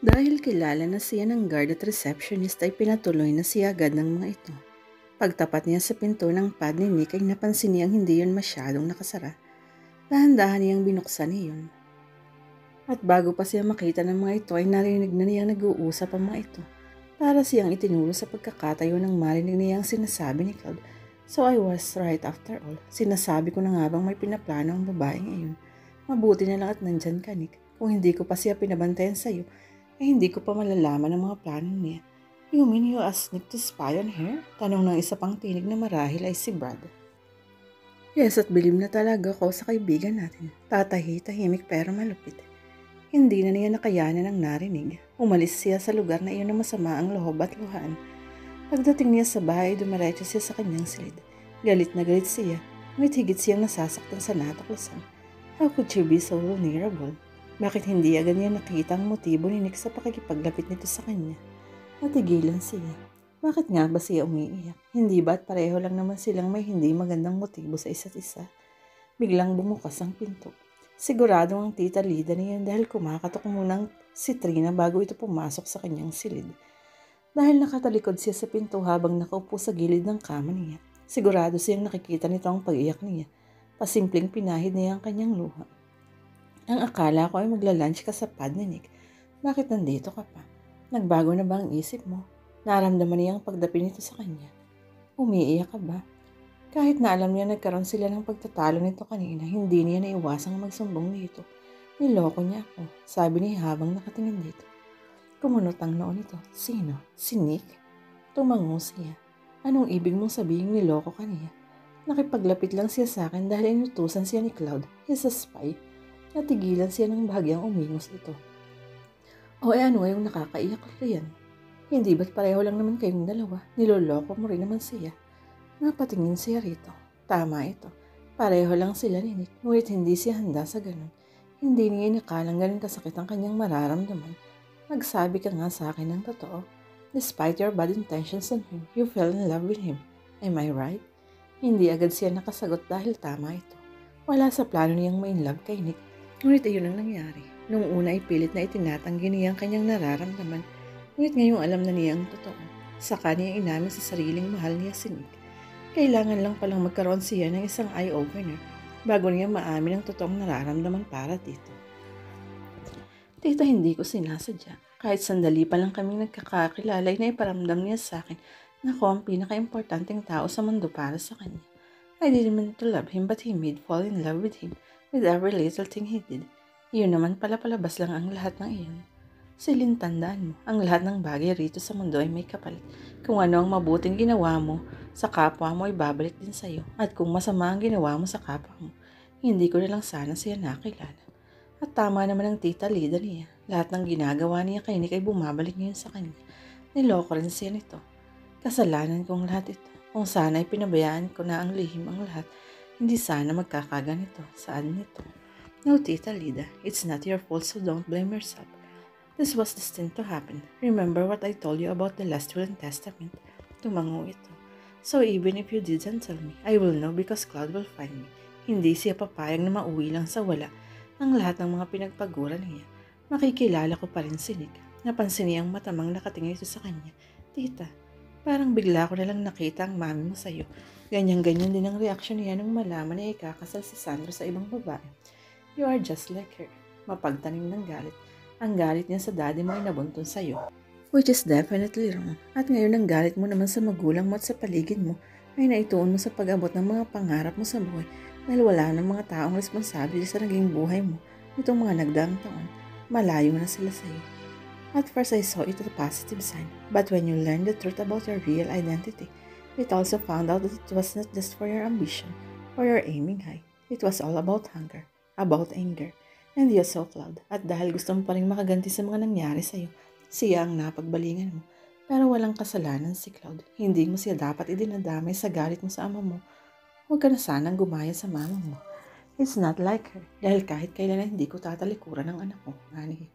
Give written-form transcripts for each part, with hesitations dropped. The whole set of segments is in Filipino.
Dahil kilala na siya ng guard at receptionist ay pinatuloy na siya agad ng mga ito. Pagtapat niya sa pinto ng pad ni Nick ay napansin niyang hindi yun masyadong nakasara. Dahan-dahan niyang binuksan iyon. At bago pa siya makita ng mga ito ay narinig na niyang nag-uusap ang mga ito. Para siyang itinulo sa pagkakatayo ng marinig niyang sinasabi ni Cloud. So I was right after all. Sinasabi ko na nga bang may pinaplano ang babaeng iyon. Mabuti na lang at nandyan ka, Nick. Kung hindi ko pa siya pinabantayan sa'yo, ay hindi ko pa malalaman ang mga plano niya. You mean you asked Nick to spy on her? Tanong ng isa pang tinig na marahil ay si Brad. Yes, at bilib na talaga ako sa kaibigan natin. Tahimik pero malupit. Hindi na niya nakayanan ang narinig. Umalis siya sa lugar na iyon na masama ang loob at luhaan. Pagdating niya sa bahay, dumiretso siya sa kanyang silid. Galit na galit siya. Ngunit higit siyang nasasaktan sa natuklasan. How could she be so vulnerable? Bakit hindi agad niya nakita ang motibo ni Nick sa pakikipaglapit nito sa kanya? Natigilan siya. Bakit nga ba siya umiiyak? Hindi ba at pareho lang naman silang may hindi magandang motibo sa isa't isa? Biglang bumukas ang pinto. Siguradong ang tita Lida niya dahil kumakatok munang si Trina bago ito pumasok sa kanyang silid. Dahil nakatalikod siya sa pinto habang nakaupo sa gilid ng kama niya. Sigurado siyang nakikita nito ang pag-iyak niya. Pasimpleng pinahid niya ang kanyang luha. Ang akala ko ay magla-lunch ka sa pad ni Nick. Bakit nandito ka pa? Nagbago na ba ang isip mo? Naramdaman niya ang pagdapi nito sa kanya. Umiiyak ka ba? Kahit na alam niya nagkaroon sila ng pagtatalo nito kanina, hindi niya naiwasang magsumbong dito. Niloko niya ako, sabi niya habang nakatingin dito. Kumunot ang noo nito. Sino? Si Nick? Tumango siya. Anong ibig mong sabihin niloko ka niya? Nakipaglapit lang siya sa akin dahil inutusan siya ni Cloud. He's a spy. Natigilan siya ng bahagyang umingos ito. O ano yung nakakaiyak riyan? Hindi ba't pareho lang naman kayong dalawa? Niloloko mo rin naman siya. Napatingin siya rito. Tama ito. Pareho lang sila ni Nick, ngunit hindi siya handa sa ganun. Hindi niya inakalang ganun kasakit ang kanyang mararamdaman. Nagsabi ka nga sa akin ng totoo. Despite your bad intentions on him, you fell in love with him. Am I right? Hindi agad siya nakasagot dahil tama ito. Wala sa plano niyang ma-inlove kay Nick. Ngunit iyon ang nangyari. Noong una ay pilit na itinatanggi niya ang kanyang nararamdaman. Ngunit ngayong alam na niya ang totoo. Saka niya inamin sa sariling mahal niya si Nick. Kailangan lang palang magkaroon siya ng isang eye-opener bago niya maamin ang totoong nararamdaman para dito. Tita, hindi ko sinasadya. Kahit sandali pa lang kaming nagkakakilala ay naiparamdam niya sa akin na ako ang pinaka-importanteng tao sa mundo para sa kanya. I didn't mean to love him but he made fall in love with him with every little thing he did. Iyon naman pala palabas lang ang lahat ng iyon. Celine, tandaan mo, ang lahat ng bagay rito sa mundo ay may kapalit. Kung ano ang mabuting ginawa mo sa kapwa mo ay babalik din sa iyo. At kung masama ang ginawa mo sa kapwa mo, hindi ko na lang sana siya nakilala. At tama naman ang tita Lida niya. Lahat ng ginagawa niya kay Nick ay bumabalik ngayon sa kanya. Niloko rin siya nito. Kasalanan kong lahat ito. Kung sana ay pinabayaan ko na ang lihim ang lahat, hindi sana magkakaganito. Saan nito? No, Tita Lida, it's not your fault, so don't blame yourself. This was destined to happen. Remember what I told you about the last will and testament? Tumango ito. So even if you didn't tell me, I will know because Cloud will find me. Hindi siya papayag na mauwi lang sa wala ang lahat ng mga pinagpaguran niya. Makikilala ko pa rin si Nick. Napansin niyang matamang nakatingin ito sa kanya. Tita, parang bigla ko na lang nakita ang mami mo sa'yo. Ganyan-ganyan din ang reaksyon niya nung malaman na ikakasal si Sandro sa ibang babae. You are just like her. Mapagtanim ng galit. Ang galit niya sa daddy mo ay nabuntun sa'yo. Which is definitely wrong. At ngayon ang galit mo naman sa magulang mo at sa paligid mo ay naituon mo sa pag-abot ng mga pangarap mo sa buhay dahil wala ng mga taong responsable sa naging buhay mo nitong mga nagdaang taon. Malayo na sila sa'yo. At first I saw it as a positive sign. But when you learned the truth about your real identity, it also found out that it was not just for your ambition or your aiming high. It was all about hunger. About anger, and you saw Cloud. At dahil gusto mo pa rin makaganti sa mga nangyari sa'yo, siya ang napagbalingan mo. Pero walang kasalanan si Cloud. Hindi mo siya dapat idinadamay sa galit mo sa ama mo. Huwag ka na sanang gumaya sa mama mo. It's not like her. Dahil kahit kailan hindi ko tatalikuran ng anak ko, Annie.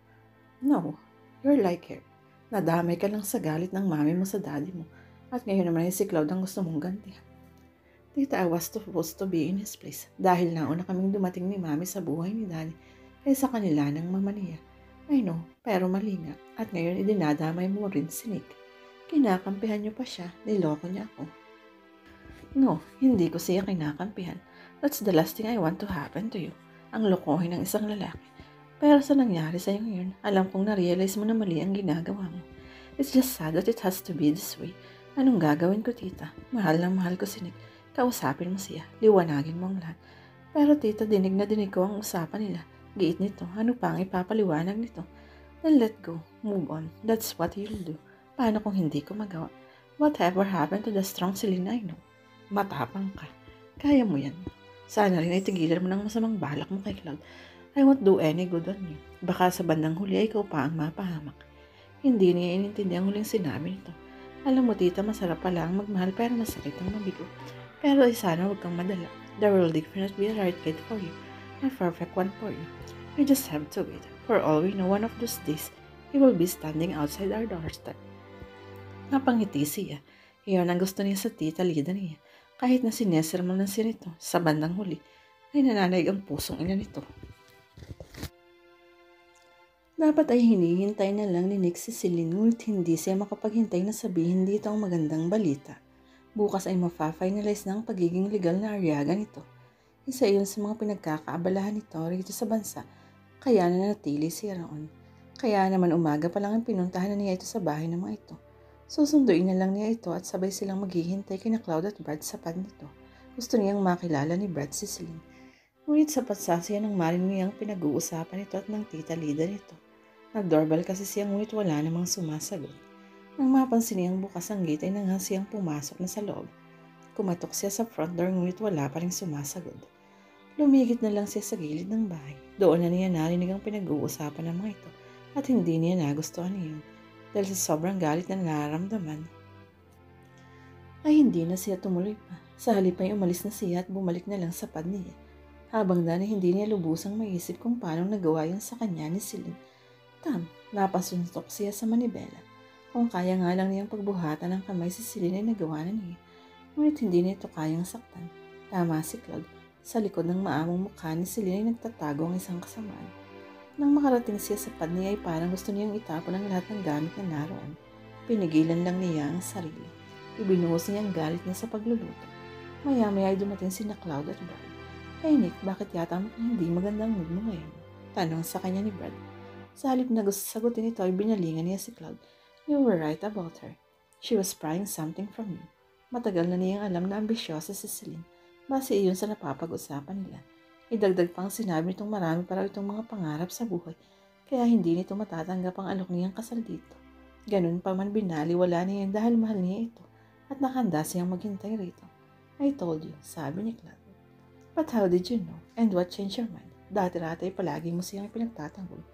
No, you're like her. Nadamay ka lang sa galit ng mami mo sa daddy mo. At ngayon naman ay si Cloud ang gusto mong gantihan. Tita, I was supposed to be in his place dahil nauna kaming dumating ni Mami sa buhay ni Daddy kaysa kanila ng mama niya. I know, pero mali nga. At ngayon idinadamay mo rin si Nick. Kinakampihan niyo pa siya, niloko niya ako. No, hindi ko siya kinakampihan. That's the last thing I want to happen to you. Ang lokohin ng isang lalaki. Pero sa nangyari sa'yo ngayon, alam kong na-realize mo na mali ang ginagawa mo. It's just sad that it has to be this way. Anong gagawin ko, tita? Mahal na mahal ko si Nick. Kausapin mo siya. Liwanagin mo ang lahat. Pero tita, dinig na dinig ko ang usapan nila. Giit nito. Ano pa ang ipapaliwanag nito? Then let go. Move on. That's what you'll do. Paano kung hindi ko magawa? Whatever happened to the strong Selena I know? Matapang ka. Kaya mo yan. Sana rin ay tigilan mo ng masamang balak mo kay Cloud. I won't do any good on you. Baka sa bandang huli ay ikaw pa ang mapahamak. Hindi niya inintindi ang huling sinabi nito. Alam mo tita, masarap pala ang magmahal pero masakit ang mabigo. Pero ay sana huwag kang madala. There will definitely be a right kid for you. A perfect one for you. You just have to wait. For all we know, one of those days, he will be standing outside our doorstep. Napangiti siya. Iyon ang gusto niya sa tita Lida niya. Kahit na sinesermon ng sinito, sa bandang huli, ay nananaig ang pusong ina nito. Dapat ay hinihintay na lang ni Nick si Celine ngunit hindi siya makapaghintay na sabihin dito ang magandang balita. Bukas ay mafa-finalize na ang pagiging legal na aryaga nito. Isa iyon sa mga pinagkakaabalahan nito rito sa bansa, kaya nanatili siya roon. Kaya naman umaga pa lang ang pinuntahan na niya ito sa bahay ng mga ito. Susunduin na lang niya ito at sabay silang maghihintay kina Cloud at Brad sa pad nito. Gusto niyang makilala ni Brad si Celine. Ngunit sapat sa siya nang marinig niyang pinag-uusapan ito at ng tita Lida nito. Nag-doorbell kasi siya ngunit wala namang sumasagot. Nang mapansin niyang bukas ang gate ay nang siyang pumasok na sa loob. Kumatok siya sa front door ngunit wala pa rin sumasagot. Lumigit na lang siya sa gilid ng bahay. Doon na niya narinig ang pinag-uusapan ng mga ito at hindi niya nagustuhan iyon. Dahil sa sobrang galit na nararamdaman, ay hindi na siya tumuloy pa. Sa halip ay umalis na siya at bumalik na lang sa pad niya. Habang na hindi niya lubusang maisip kung paano nagawa yun sa kanya ni Celine. Napasuntok siya sa manibela. Kung kaya nga lang niyang pagbuhatan ng kamay si Celine ay nagawa na niya. Ngunit hindi niya ito kayang saktan. Tama si Claude. Sa likod ng maamong mukha ni Celine ay nagtatago ang isang kasamaan. Nang makarating siya sa pad niya ay parang gusto niyang itapon ang lahat ng gamit na naroon. Pinigilan lang niya ang sarili. Ibinuhos niya ang galit niya sa pagluluto. Maya-maya ay dumating si na Cloud at Brad. Hey Nick, bakit yata hindi magandang mood mo ngayon? Tanong sa kanya ni Brad. Sa halip na gusto sagutin ito ay binalingan niya si Cloud. You were right about her. She was prying something from you. Matagal na niyang alam na ambisyosa si Celine. Base iyon sa napapag-usapan nila. Idagdag pang sinabi nitong marami para itong mga pangarap sa buhay. Kaya hindi nito matatanggap ang alok niyang kasal dito. Ganun pa man binaliwala niya dahil mahal niya ito. At nakanda siyang maghintay rito. I told you, sabi ni Cloud. But how did you know? And what changed your mind? Dati-rati ay palagi mo siyang pinagtatanggol.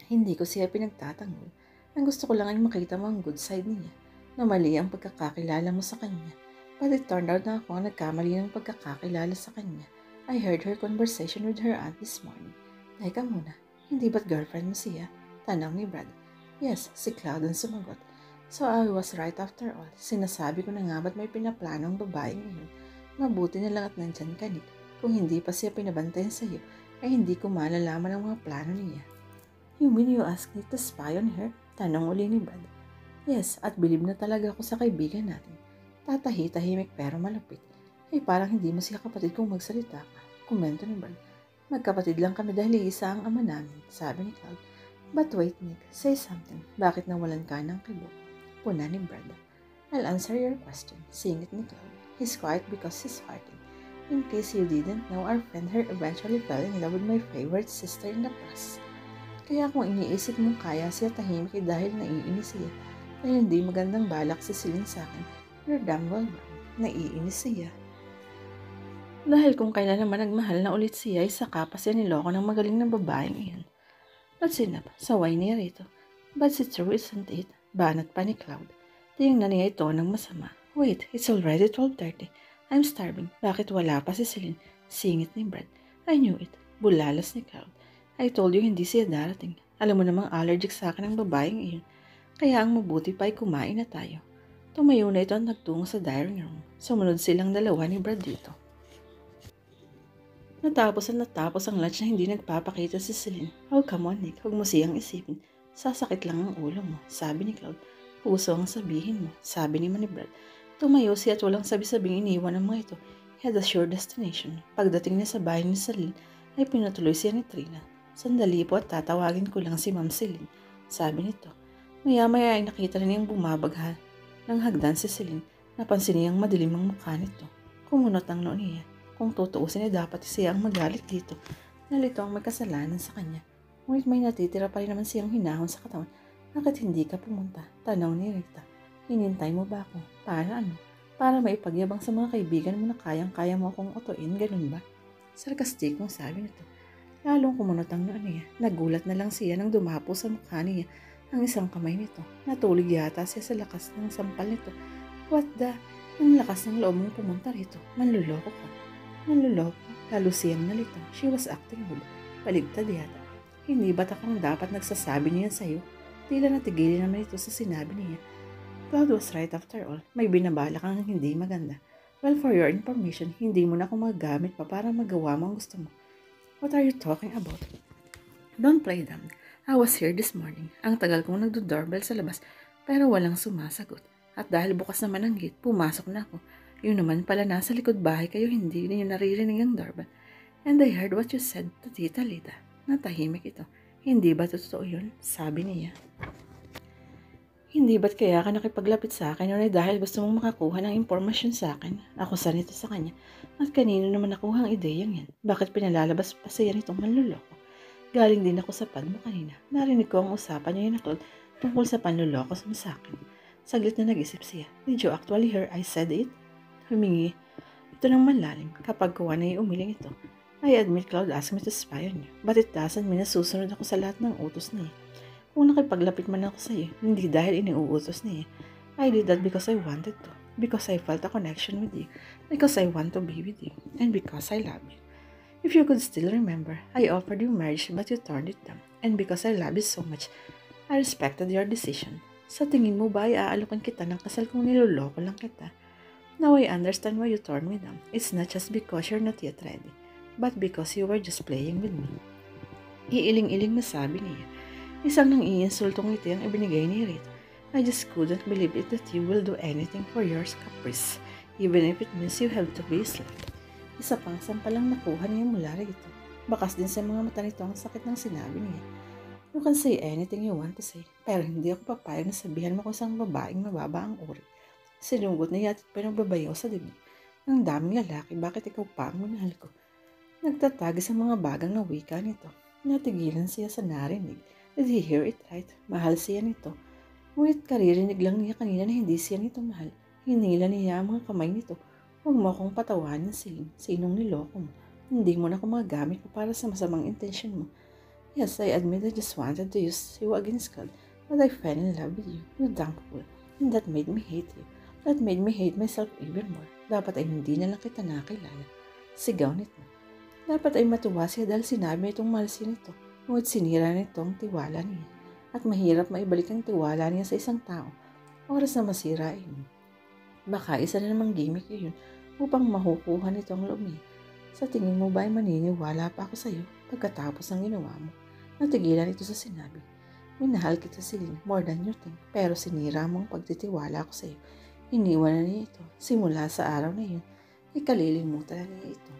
Hindi ko siya pinagtatanggol. Ang gusto ko lang ay makita mo ang good side niya, na mali ang pagkakakilala mo sa kanya. But it turned out na ako ang nagkamali ng pagkakakilala sa kanya. I heard her conversation with her aunt this morning. Teka muna, hindi ba't girlfriend mo siya? Tanong ni Brad. Yes, si Cloud ang sumagot. So I was right after all. Sinasabi ko na nga ba't may pinaplano ang babaeng iyon. Mabuti na lang at nandyan ka, Nick. Kung hindi pa siya pinabantayan sa iyo, ay hindi ko malalaman ang mga plano niya. You mean you asked me to spy on her? Tanong uli ni Brad. Yes, at bilib na talaga ako sa kaibigan natin. Tatahi-tahimik pero malapit. Ay parang hindi mo siya kapatid kung magsalita ka. Komento ni Brad. Magkapatid lang kami dahil isa ang ama namin, sabi ni Cloud. But wait Nick, say something. Bakit nawalan ka ng kibo? Puna ni Brad. I'll answer your question, singit ni Cloud. He's quiet because he's fighting. In case you didn't know, our friend here eventually fell in love with my favorite sister in the past. Kaya kung iniisip mong kaya siya tahimik dahil naiinis siya, dahil hindi magandang balak si Celine sa akin, you're damn well wrong. Naiinis siya. Dahil kung kailan naman nagmahal na ulit siya, ay saka pa siya niloko ng magaling na babaeng iyon. That's enough. Saway niya rito. But it's true, isn't it? Banat pa ni Cloud. Tingnan niya ito ng masama. Wait, it's already 12:30. I'm starving. Bakit wala pa si Celine? Singit ni Brad. I knew it. Bulalas ni Cloud. I told you hindi siya darating. Alam mo namang allergic sa akin ang babaeng iyon. Kaya ang mabuti pa ay kumain na tayo. Tumayo na ito at nagtungo sa dining room. Sumunod silang dalawa ni Brad dito. Natapos ang lunch na hindi nagpapakita si Celine. Oh, come on, Nick. Huwag mo siyang isipin. Sasakit lang ang ulo mo, sabi ni Cloud. Puso ang sabihin mo, sabi ni Manny Brad. Tumayo siya at walang sabi-sabing iniwan ng mga ito. He had a sure destination. Pagdating niya sa bahay ni Celine, ay pinatuloy siya ni Trina. Sandali po at tatawagin ko lang si Ma'am Celine, sabi nito. Maya-maya ay nakita na niyang bumabagha ng hagdan si Celine. Napansin niyang madilim ang mukha nito. Kumunot ang noo niya. Kung tutuusin ay dapat siya ang magalit dito. Nalito ang may kasalanan sa kanya. Ngunit may natitira pa rin naman siyang hinahon sa katawan. Bakit hindi ka pumunta? Tanong ni Rita. Hinintay mo ba ako? Para ano? Para maipagyabang sa mga kaibigan mo na kayang-kaya mo akong utuin, ganun ba? Sarkastikong sabi nito. Lalong kumunot ang noo niya. Nagulat na lang siya nang dumapo sa mukha niya ang isang kamay nito. Natulig yata siya sa lakas ng sampal nito. What the? Ang lakas ng loob mong pumunta rito. Manluloko ka. Manluloko? Lalo siyang nalito. She was acting rude. Baligtad yata. Hindi ba't akong dapat nagsasabi niya sa'yo? Tila natigilin naman ito sa sinabi niya. Cloud was right after all. May binabala kang hindi maganda. Well, for your information, hindi mo na ako magagamit pa para magawa mo ang gusto mo. What are you talking about? Don't play dumb. I was here this morning. Ang tagal kong nagdo-doorbell sa labas, pero walang sumasagot. At dahil bukas naman ang gate, pumasok na ako. Yun naman pala nasa likod bahay kayo, hindi niyo naririnig ang doorbell. And I heard what you said to Tita Lita. Natahimik ito. Hindi ba totoo yun? Sabi niya. Hindi ba't kaya ka nakipaglapit sa akin ay dahil gusto mong makakuha ng impormasyon sa akin? Ako sa nito sa kanya. At kanino naman nakuha ang ideyang yan? Bakit pinalalabas pa siya nitong manluloko? Galing din ako sa pad mo kanina. Narinig ko ang usapan niya yung naklod tungkol sa panluloko sa akin. Saglit na nag-isip siya. Did you actually hear I said it? Humingi. Ito ng manlalim kapag kuha na yung umiling ito. I admit Cloud asked me to spy on you. But it doesn't mean na susunod ako sa lahat ng utos niya. Kung nakipaglapit man ako sa iyo, hindi dahil iniuutos niya. I did that because I wanted to. Because I felt a connection with you. Because I want to be with you. And because I love you. If you could still remember, I offered you marriage but you turned it down. And because I love you so much, I respected your decision. Sa tingin mo ba ay aalokan kita ng kasal kung niloloko lang kita? Now I understand why you turned me down. It's not just because you're not yet ready, but because you were just playing with me. Iiling-iling na sabi niya. Isang nang iinsultong ngiti ang ibinigay ni Rita. I just couldn't believe it that you will do anything for your caprice, even if it means you have to be slapped. Isa pang sampalang nakuha niya mula rito. Bakas din sa mga mata nito ang sakit ng sinabi niya. You can say anything you want to say, pero hindi ako papayag na sabihan mo kung isang babaeng mababa ang uri. Sinugot niya at pinagbabayaw sa dibdib. Ang daming lalaki, bakit ikaw pa ang minahal ko? Nagtatagi sa mga bagang na wika nito. Natigilan siya sa narinig. Did he hear it right? Mahal siya nito. Ngunit karirinig lang niya kanina na hindi siya nito mahal. Hinila niya ang mga kamay nito. Huwag mo akong patawanin, Celine. Sinong niloko mo? Hindi mo na ako magagamit ko para sa masamang intensyon mo. Yes, I admit I just wanted to use you against God, but I fell in love with you. You damn fool. And that made me hate you. That made me hate myself even more. Dapat ay hindi na lang kita nakilala. Sigaw nito. Dapat ay matuwa siya dahil sinabi itong mahal siya nito. Ngunit sinira nito ang tiwala niya. At mahirap maibalik ang tiwala niya sa isang tao. Oras na masirain mo. Baka isa na namang gimmick yun upang mahukuha nito ang loob niya. Sa tingin mo ba ay maniniwala pa ako sa iyo pagkatapos ng ginawa mo? Natigilan ito sa sinabi. Minahal kita, Celine, more than you think. Pero sinira mo ang pagtitiwala ko sa iyo. Iniwan na niya ito. Simula sa araw na yun, ay kalilimutan na niya ito.